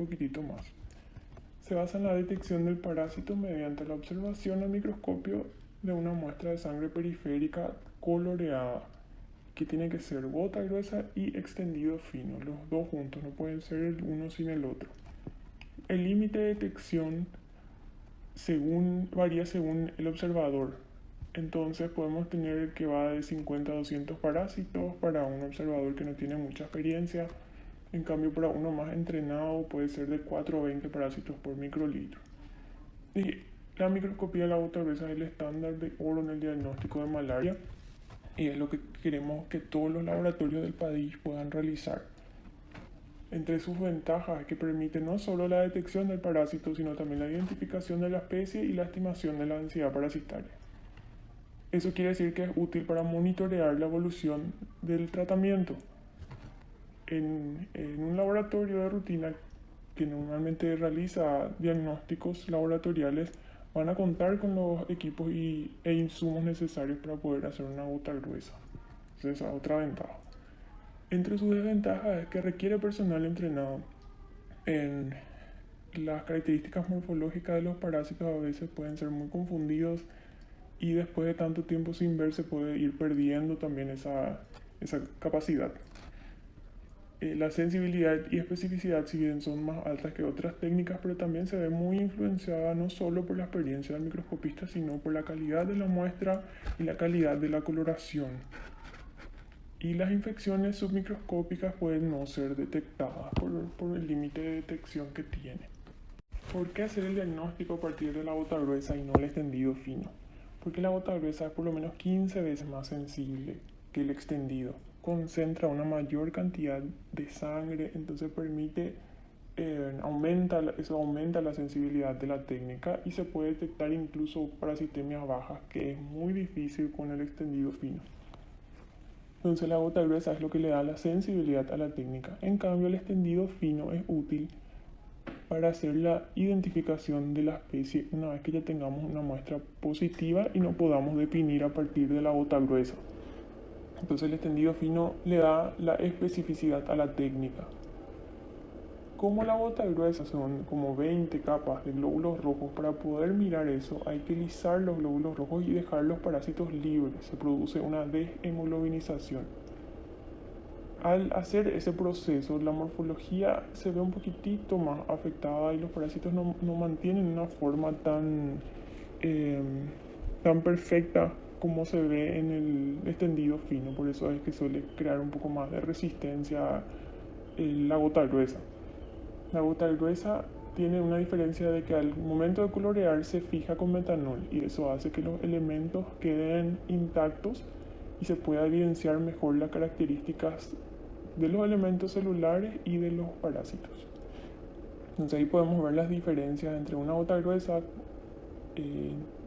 poquitito más. Se basa en la detección del parásito mediante la observación al microscopio de una muestra de sangre periférica coloreada, que tiene que ser gota gruesa y extendido fino, los dos juntos, no pueden ser el uno sin el otro. El límite de detección varía según el observador. Entonces podemos tener que va de 50 a 200 parásitos para un observador que no tiene mucha experiencia. En cambio, para uno más entrenado puede ser de 4 a 20 parásitos por microlitro. Y la microscopía de la gota gruesa es el estándar de oro en el diagnóstico de malaria y es lo que queremos que todos los laboratorios del país puedan realizar. Entre sus ventajas es que permite no solo la detección del parásito, sino también la identificación de la especie y la estimación de la densidad parasitaria. Eso quiere decir que es útil para monitorear la evolución del tratamiento. En un laboratorio de rutina que normalmente realiza diagnósticos laboratoriales, van a contar con los equipos e insumos necesarios para poder hacer una gota gruesa. Entonces, esa es otra ventaja. Entre sus desventajas es que requiere personal entrenado. En las características morfológicas de los parásitos a veces pueden ser muy confundidos y después de tanto tiempo sin ver se puede ir perdiendo también esa capacidad. La sensibilidad y especificidad, si bien son más altas que otras técnicas, pero también se ve muy influenciada no solo por la experiencia del microscopista, sino por la calidad de la muestra y la calidad de la coloración. Y las infecciones submicroscópicas pueden no ser detectadas por el límite de detección que tiene. ¿Por qué hacer el diagnóstico a partir de la gota gruesa y no el extendido fino? Porque la gota gruesa es por lo menos 15 veces más sensible que el extendido. Concentra una mayor cantidad de sangre, entonces eso aumenta la sensibilidad de la técnica y se puede detectar incluso parasitemias bajas, que es muy difícil con el extendido fino. Entonces la gota gruesa es lo que le da la sensibilidad a la técnica. En cambio, el extendido fino es útil para hacer la identificación de la especie una vez que ya tengamos una muestra positiva y no podamos definir a partir de la gota gruesa. Entonces el extendido fino le da la especificidad a la técnica. Como la gota gruesa son como 20 capas de glóbulos rojos, para poder mirar eso hay que lisar los glóbulos rojos y dejar los parásitos libres. Se produce una deshemoglobinización. Al hacer ese proceso, la morfología se ve un poquitito más afectada y los parásitos no mantienen una forma tan perfecta como se ve en el extendido fino. Por eso es que suele crear un poco más de resistencia la gota gruesa. La gota gruesa tiene una diferencia de que al momento de colorear se fija con metanol y eso hace que los elementos queden intactos y se pueda evidenciar mejor las características de los elementos celulares y de los parásitos. Entonces ahí podemos ver las diferencias entre una gota gruesa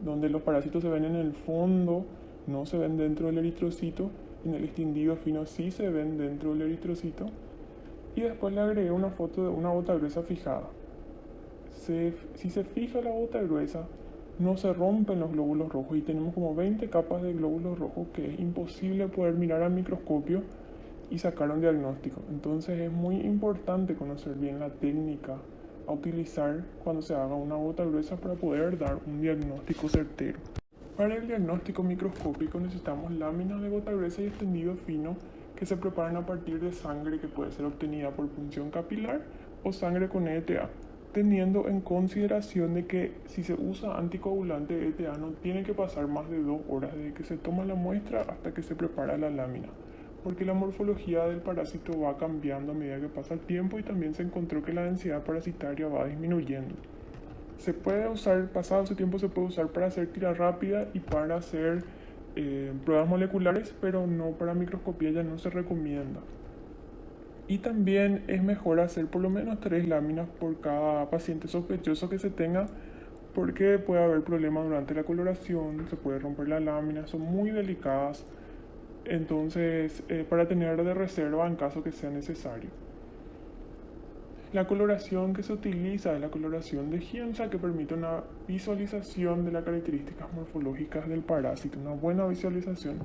donde los parásitos se ven en el fondo, no se ven dentro del eritrocito, en el extendido fino sí se ven dentro del eritrocito, y después le agregué una foto de una gota gruesa fijada. Si se fija la gota gruesa, no se rompen los glóbulos rojos y tenemos como 20 capas de glóbulos rojos que es imposible poder mirar al microscopio y sacar un diagnóstico. Entonces es muy importante conocer bien la técnica a utilizar cuando se haga una gota gruesa para poder dar un diagnóstico certero. Para el diagnóstico microscópico necesitamos láminas de gota gruesa y extendido fino que se preparan a partir de sangre que puede ser obtenida por punción capilar o sangre con ETA, teniendo en consideración de que si se usa anticoagulante ETA no tiene que pasar más de 2 horas desde que se toma la muestra hasta que se prepara la lámina, porque la morfología del parásito va cambiando a medida que pasa el tiempo y también se encontró que la densidad parasitaria va disminuyendo. Se puede usar, pasado ese tiempo se puede usar para hacer tira rápida y para hacer pruebas moleculares, pero no para microscopía, ya no se recomienda. Y también es mejor hacer por lo menos 3 láminas por cada paciente sospechoso que se tenga, porque puede haber problemas durante la coloración, se puede romper la lámina, son muy delicadas. Entonces, para tener de reserva en caso que sea necesario. La coloración que se utiliza es la coloración de Giemsa, que permite una visualización de las características morfológicas del parásito, una buena visualización.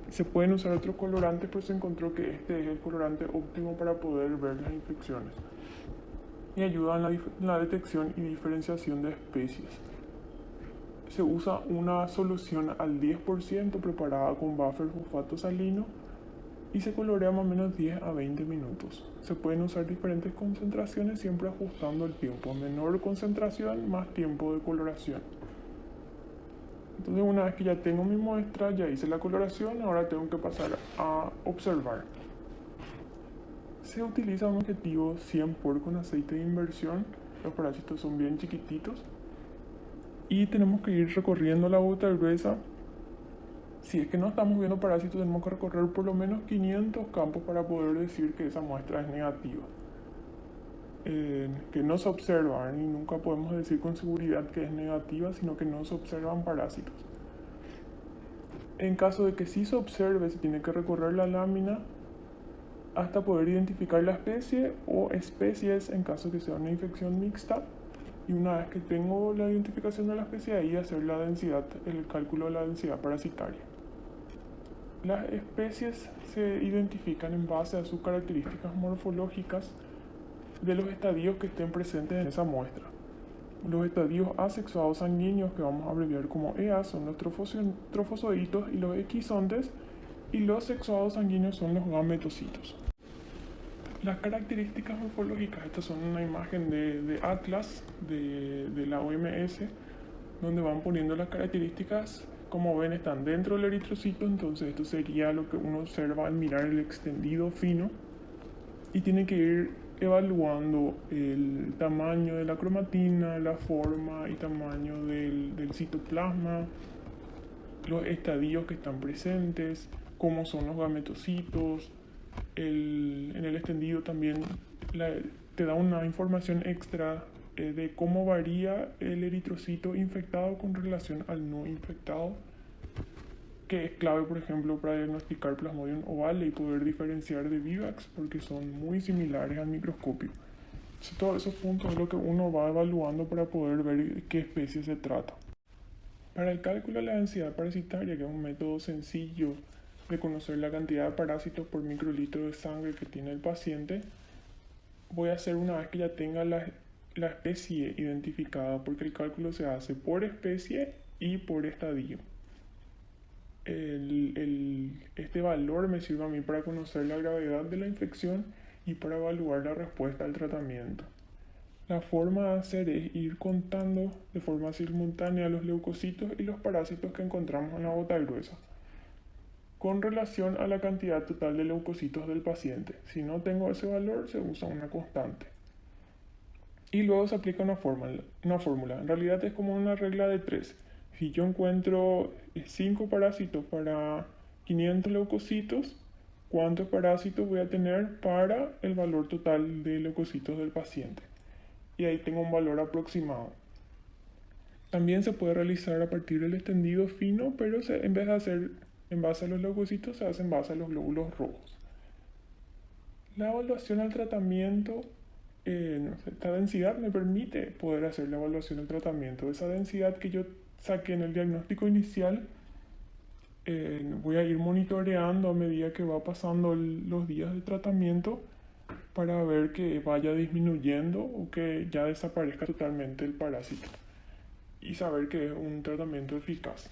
Se pueden usar otros colorantes, pero se encontró que este es el colorante óptimo para poder ver las infecciones. y ayuda en la detección y diferenciación de especies. Se usa una solución al 10% preparada con buffer fosfato salino y se colorea más o menos 10 a 20 minutos. Se pueden usar diferentes concentraciones siempre ajustando el tiempo. Menor concentración, más tiempo de coloración. Entonces una vez que ya tengo mi muestra, ya hice la coloración, ahora tengo que pasar a observar. Se utiliza un objetivo 100 por con aceite de inversión. Los parásitos son bien chiquititos. Y tenemos que ir recorriendo la gota gruesa. Si es que no estamos viendo parásitos, tenemos que recorrer por lo menos 500 campos para poder decir que esa muestra es negativa. Que no se observan, y nunca podemos decir con seguridad que es negativa, sino que no se observan parásitos. En caso de que sí se observe, se tiene que recorrer la lámina hasta poder identificar la especie o especies en caso de que sea una infección mixta. Y una vez que tengo la identificación de la especie, ahí hacer la densidad, el cálculo de la densidad parasitaria. Las especies se identifican en base a sus características morfológicas de los estadios que estén presentes en esa muestra. Los estadios asexuados sanguíneos, que vamos a abreviar como EA, son los trofosoditos y los equisontes, y los sexuados sanguíneos son los gametocitos. Las características morfológicas, estas son una imagen de Atlas de la OMS, donde van poniendo las características. Como ven, están dentro del eritrocito, entonces esto sería lo que uno observa al mirar el extendido fino, y tiene que ir evaluando el tamaño de la cromatina, la forma y tamaño del citoplasma, los estadios que están presentes, cómo son los gametocitos. En el extendido también te da una información extra de cómo varía el eritrocito infectado con relación al no infectado, que es clave, por ejemplo, para diagnosticar Plasmodium ovale y poder diferenciar de Vivax, porque son muy similares al microscopio. Todos esos puntos es lo que uno va evaluando para poder ver qué especie se trata. Para el cálculo de la densidad parasitaria, que es un método sencillo de conocer la cantidad de parásitos por microlitro de sangre que tiene el paciente, voy a hacer una vez que ya tenga la especie identificada, porque el cálculo se hace por especie y por estadio. Este valor me sirve a mí para conocer la gravedad de la infección y para evaluar la respuesta al tratamiento. La forma de hacer es ir contando de forma simultánea los leucocitos y los parásitos que encontramos en la gota gruesa, con relación a la cantidad total de leucocitos del paciente. Si no tengo ese valor, se usa una constante. Y luego se aplica una fórmula. En realidad es como una regla de 3. Si yo encuentro 5 parásitos para 500 leucocitos, ¿cuántos parásitos voy a tener para el valor total de leucocitos del paciente? Y ahí tengo un valor aproximado. También se puede realizar a partir del extendido fino, pero en vez de hacer en base a los leucocitos, se hace en base a los glóbulos rojos. La evaluación al tratamiento, esta densidad me permite poder hacer la evaluación del tratamiento. Esa densidad que yo saqué en el diagnóstico inicial, voy a ir monitoreando a medida que va pasando los días de tratamiento para ver que vaya disminuyendo o que ya desaparezca totalmente el parásito y saber que es un tratamiento eficaz.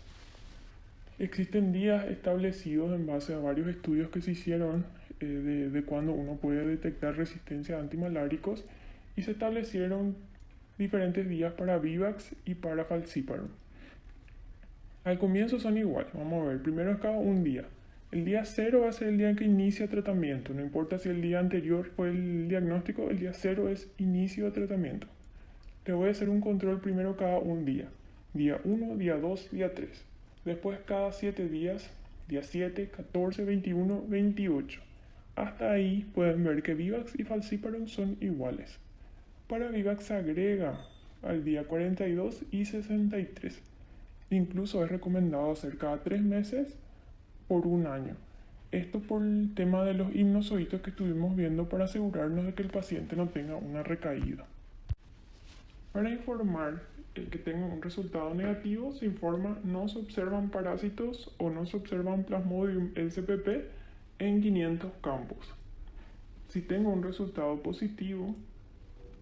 Existen días establecidos en base a varios estudios que se hicieron de cuando uno puede detectar resistencia a antimaláricos, y se establecieron diferentes días para Vivax y para Falciparum. Al comienzo son iguales, vamos a ver, primero es cada un día. El día 0 va a ser el día en que inicia tratamiento, no importa si el día anterior fue el diagnóstico, el día 0 es inicio de tratamiento. Le voy a hacer un control primero cada un día, día 1, día 2, día 3. Después cada 7 días, día 7, 14, 21, 28. Hasta ahí pueden ver que Vivax y Falciparum son iguales. Para Vivax se agrega al día 42 y 63. Incluso es recomendado hacer cada 3 meses por un año. Esto por el tema de los hipnozoitos que estuvimos viendo para asegurarnos de que el paciente no tenga una recaída. Para informar que tenga un resultado negativo, se informa no se observan parásitos o no se observan Plasmodium LCPP en 500 campos. Si tengo un resultado positivo,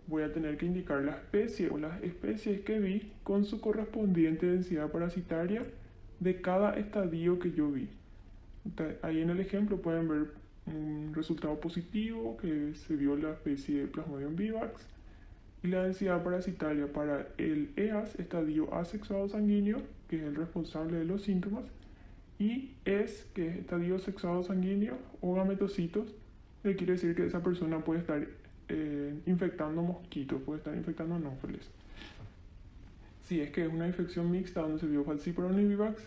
voy a tener que indicar la especie o las especies que vi con su correspondiente densidad parasitaria de cada estadio que yo vi. Ahí en el ejemplo pueden ver un resultado positivo que se vio la especie Plasmodium vivax y la densidad parasitaria para el EAS, estadio asexuado sanguíneo, que es el responsable de los síntomas, y ES, que es estadio sexuado sanguíneo o gametocitos, que quiere decir que esa persona puede estar infectando mosquitos, puede estar infectando anófeles. Si es que es una infección mixta donde se vio falciparum y vivax,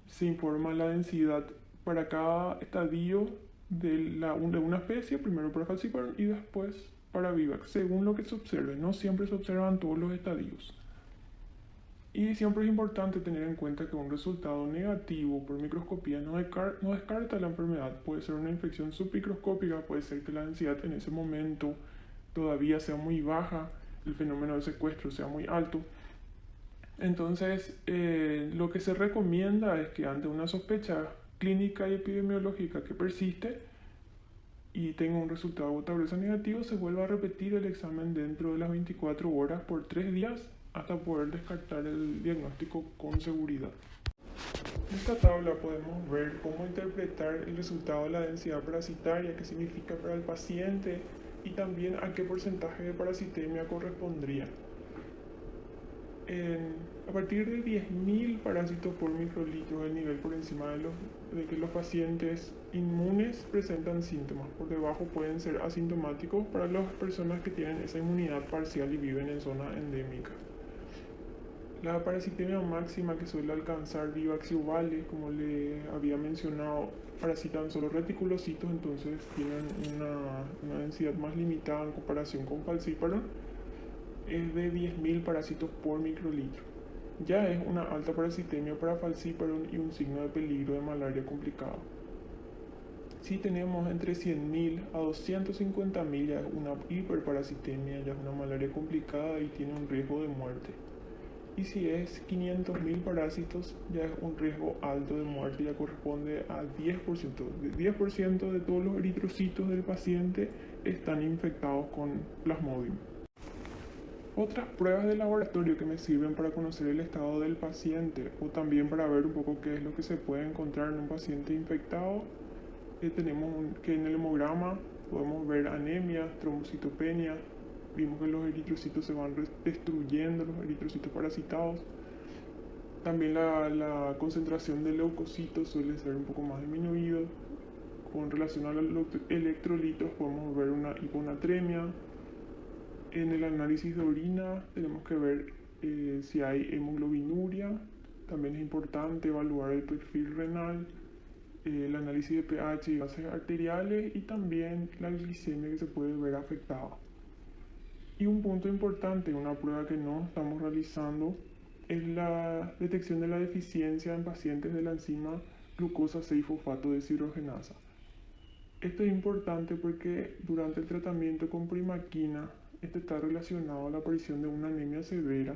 se informa la densidad para cada estadio de una especie, primero para falciparum y después para vivax, según lo que se observe. No siempre se observan todos los estadios. Y siempre es importante tener en cuenta que un resultado negativo por microscopía no descarta la enfermedad. Puede ser una infección submicroscópica, puede ser que la densidad en ese momento todavía sea muy baja, el fenómeno de secuestro sea muy alto. Entonces, lo que se recomienda es que ante una sospecha clínica y epidemiológica que persiste y tenga un resultado gota gruesa negativo, se vuelva a repetir el examen dentro de las 24 horas por 3 días hasta poder descartar el diagnóstico con seguridad. En esta tabla podemos ver cómo interpretar el resultado de la densidad parasitaria, qué significa para el paciente y también a qué porcentaje de parasitemia correspondría. A partir de 10.000 parásitos por microlitro, el nivel por encima de que los pacientes inmunes presentan síntomas. Por debajo pueden ser asintomáticos para las personas que tienen esa inmunidad parcial y viven en zona endémica. La parasitemia máxima que suele alcanzar vivax y ovales, como le había mencionado, parasitan solo reticulocitos, entonces tienen una densidad más limitada en comparación con falciparum, es de 10.000 parásitos por microlitro. Ya es una alta parasitemia para falciparum y un signo de peligro de malaria complicado. Si tenemos entre 100.000 a 250.000, ya es una hiperparasitemia, ya es una malaria complicada y tiene un riesgo de muerte. Y si es 500.000 parásitos, ya es un riesgo alto de muerte, ya corresponde a 10%. 10% de todos los eritrocitos del paciente están infectados con Plasmodium. Otras pruebas de laboratorio que me sirven para conocer el estado del paciente o también para ver un poco qué es lo que se puede encontrar en un paciente infectado, tenemos que en el hemograma podemos ver anemia, trombocitopenia. Vimos que los eritrocitos se van destruyendo, los eritrocitos parasitados. También la concentración de leucocitos suele ser un poco más disminuida. Con relación a los electrolitos podemos ver una hiponatremia. En el análisis de orina tenemos que ver si hay hemoglobinuria. También es importante evaluar el perfil renal, el análisis de pH y gases arteriales y también la glicemia que se puede ver afectada. Y un punto importante, una prueba que no estamos realizando, es la detección de la deficiencia en pacientes de la enzima glucosa 6-fosfato deshidrogenasa. Esto es importante porque durante el tratamiento con primaquina, este está relacionado a la aparición de una anemia severa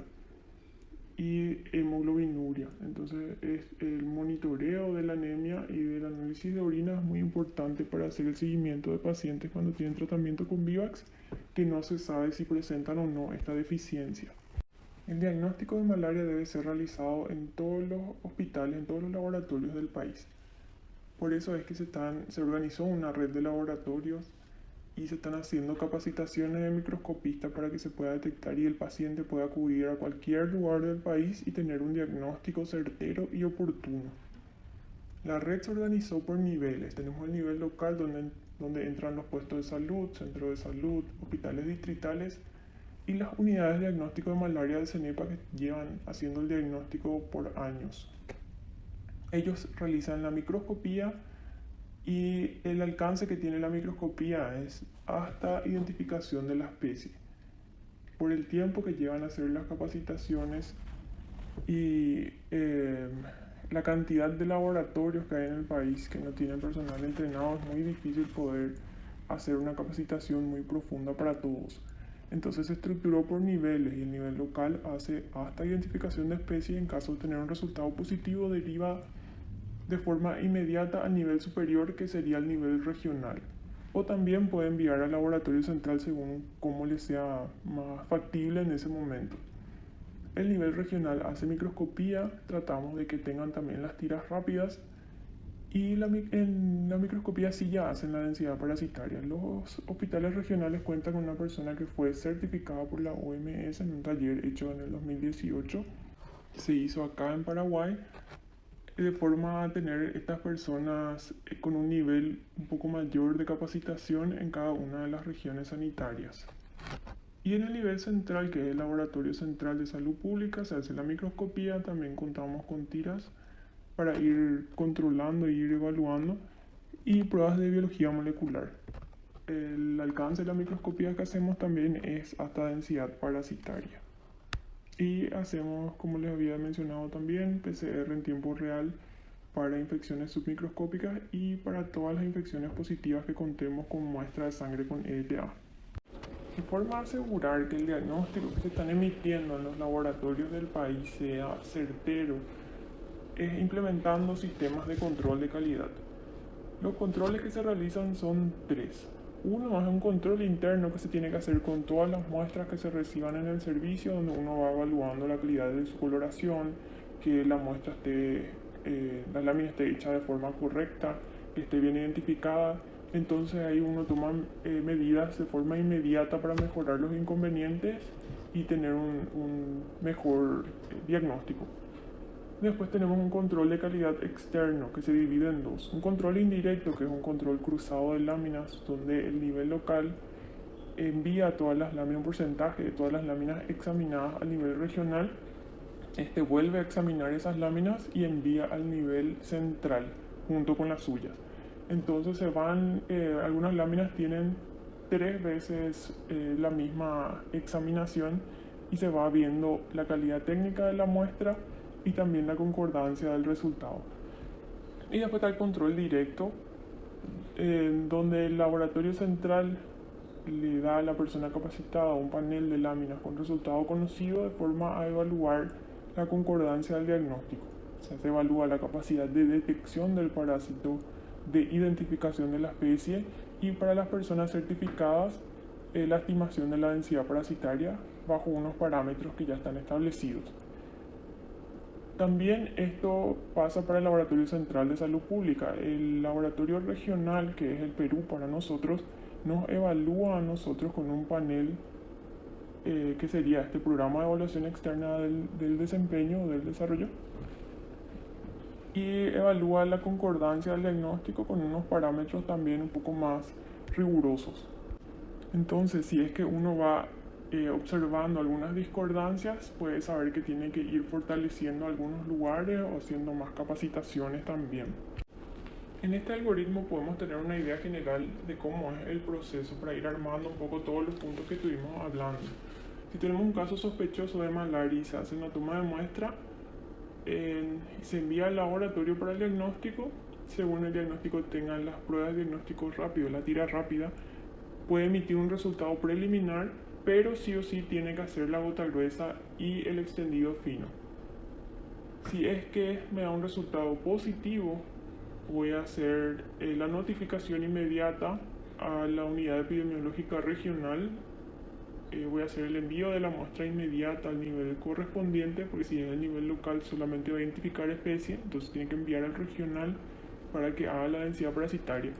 y hemoglobinuria. Entonces, el monitoreo de la anemia y del análisis de orina es muy importante para hacer el seguimiento de pacientes cuando tienen tratamiento con vivax que no se sabe si presentan o no esta deficiencia. El diagnóstico de malaria debe ser realizado en todos los hospitales, en todos los laboratorios del país. Por eso es que se organizó una red de laboratorios y se están haciendo capacitaciones de microscopistas para que se pueda detectar y el paciente pueda acudir a cualquier lugar del país y tener un diagnóstico certero y oportuno. La red se organizó por niveles. Tenemos el nivel local donde entran los puestos de salud, centros de salud, hospitales distritales y las unidades de diagnóstico de malaria del CENEPA que llevan haciendo el diagnóstico por años. Ellos realizan la microscopía y el alcance que tiene la microscopía es hasta identificación de la especie. Por el tiempo que llevan a hacer las capacitaciones y la cantidad de laboratorios que hay en el país que no tienen personal entrenado, es muy difícil poder hacer una capacitación muy profunda para todos. Entonces se estructuró por niveles y el nivel local hace hasta identificación de especie y en caso de tener un resultado positivo deriva de forma inmediata al nivel superior que sería el nivel regional. o también puede enviar al laboratorio central según cómo le sea más factible en ese momento. El nivel regional hace microscopía, tratamos de que tengan también las tiras rápidas y en la microscopía sí ya hacen la densidad parasitaria. Los hospitales regionales cuentan con una persona que fue certificada por la OMS en un taller hecho en el 2018. Se hizo acá en Paraguay de forma a tener estas personas con un nivel un poco mayor de capacitación en cada una de las regiones sanitarias. Y en el nivel central, que es el Laboratorio Central de Salud Pública, se hace la microscopía, también contamos con tiras para ir controlando e ir evaluando y pruebas de biología molecular. El alcance de la microscopía que hacemos también es hasta densidad parasitaria. Y hacemos, como les había mencionado también, PCR en tiempo real para infecciones submicroscópicas y para todas las infecciones positivas que contemos con muestra de sangre con ELA. De forma a asegurar que el diagnóstico que se están emitiendo en los laboratorios del país sea certero, es implementando sistemas de control de calidad. Los controles que se realizan son tres. Uno es un control interno que se tiene que hacer con todas las muestras que se reciban en el servicio, donde uno va evaluando la calidad de su coloración, que la muestra la lámina esté hecha de forma correcta, que esté bien identificada. Entonces ahí uno toma medidas de forma inmediata para mejorar los inconvenientes y tener un mejor diagnóstico. Después tenemos un control de calidad externo que se divide en dos. Un control indirecto, que es un control cruzado de láminas, donde el nivel local envía todas las láminas, un porcentaje de todas las láminas examinadas al nivel regional. Este vuelve a examinar esas láminas y envía al nivel central junto con las suyas. Entonces algunas láminas tienen 3 veces la misma examinación y se va viendo la calidad técnica de la muestra y también la concordancia del resultado. Y después está el control directo, donde el laboratorio central le da a la persona capacitada un panel de láminas con resultado conocido de forma a evaluar la concordancia del diagnóstico. O sea, se evalúa la capacidad de detección del parásito, de identificación de la especie y para las personas certificadas la estimación de la densidad parasitaria bajo unos parámetros que ya están establecidos. También esto pasa para el Laboratorio Central de Salud Pública. El laboratorio regional, que es el Perú para nosotros, nos evalúa a nosotros con un panel que sería este programa de evaluación externa del desempeño, del desarrollo, y evalúa la concordancia del diagnóstico con unos parámetros también un poco más rigurosos. Entonces, si es que uno va observando algunas discordancias, puede saber que tiene que ir fortaleciendo algunos lugares o haciendo más capacitaciones también. En este algoritmo podemos tener una idea general de cómo es el proceso para ir armando un poco todos los puntos que estuvimos hablando. Si tenemos un caso sospechoso de malaria y se hace una toma de muestra, se envía al laboratorio para el diagnóstico. Según el diagnóstico tengan las pruebas de diagnóstico rápido, la tira rápida, puede emitir un resultado preliminar, pero sí o sí tiene que hacer la gota gruesa y el extendido fino. Si es que me da un resultado positivo, voy a hacer la notificación inmediata a la unidad epidemiológica regional. Voy a hacer el envío de la muestra inmediata al nivel correspondiente, porque si es el nivel local solamente va a identificar especie, entonces tiene que enviar al regional para que haga la densidad parasitaria.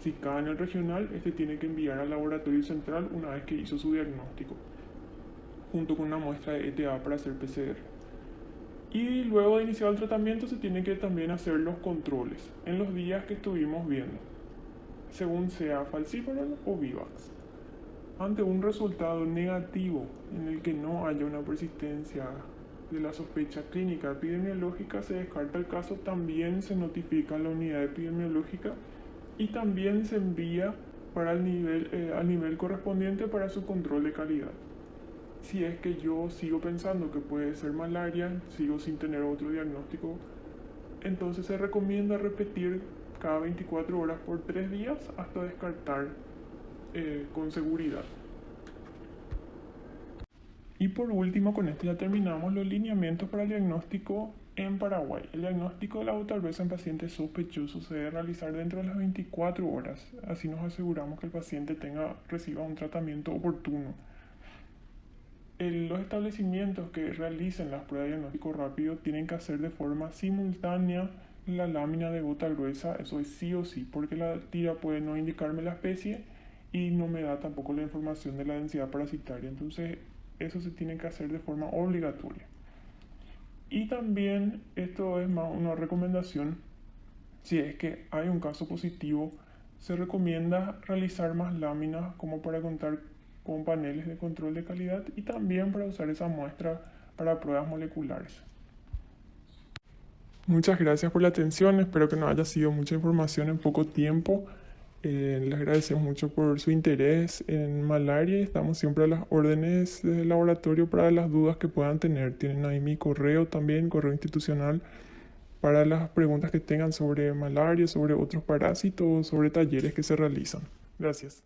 Si cae en el regional, este tiene que enviar al laboratorio central una vez que hizo su diagnóstico, junto con una muestra de ETA para hacer PCR. Y luego de iniciar el tratamiento se tienen que también hacer los controles en los días que estuvimos viendo, según sea falciparum o vivax. Ante un resultado negativo en el que no haya una persistencia de la sospecha clínica epidemiológica, se descarta el caso, también se notifica a la unidad epidemiológica y también se envía para al nivel correspondiente para su control de calidad. Si es que yo sigo pensando que puede ser malaria, sigo sin tener otro diagnóstico, entonces se recomienda repetir cada 24 horas por 3 días hasta descartar con seguridad. Y por último, con esto ya terminamos los lineamientos para el diagnóstico En Paraguay, el diagnóstico de la gota gruesa en pacientes sospechosos se debe realizar dentro de las 24 horas. Así nos aseguramos que el paciente reciba un tratamiento oportuno. Los establecimientos que realicen las pruebas de diagnóstico rápido tienen que hacer de forma simultánea la lámina de gota gruesa, eso es sí o sí, porque la tira puede no indicarme la especie y no me da tampoco la información de la densidad parasitaria. Entonces, eso se tiene que hacer de forma obligatoria. Y también esto es más una recomendación, si es que hay un caso positivo, se recomienda realizar más láminas como para contar con paneles de control de calidad y también para usar esa muestra para pruebas moleculares. Muchas gracias por la atención, espero que no haya sido mucha información en poco tiempo. Les agradecemos mucho por su interés en malaria y estamos siempre a las órdenes del laboratorio para las dudas que puedan tener. Tienen ahí mi correo también, correo institucional, para las preguntas que tengan sobre malaria, sobre otros parásitos, sobre talleres que se realizan. Gracias.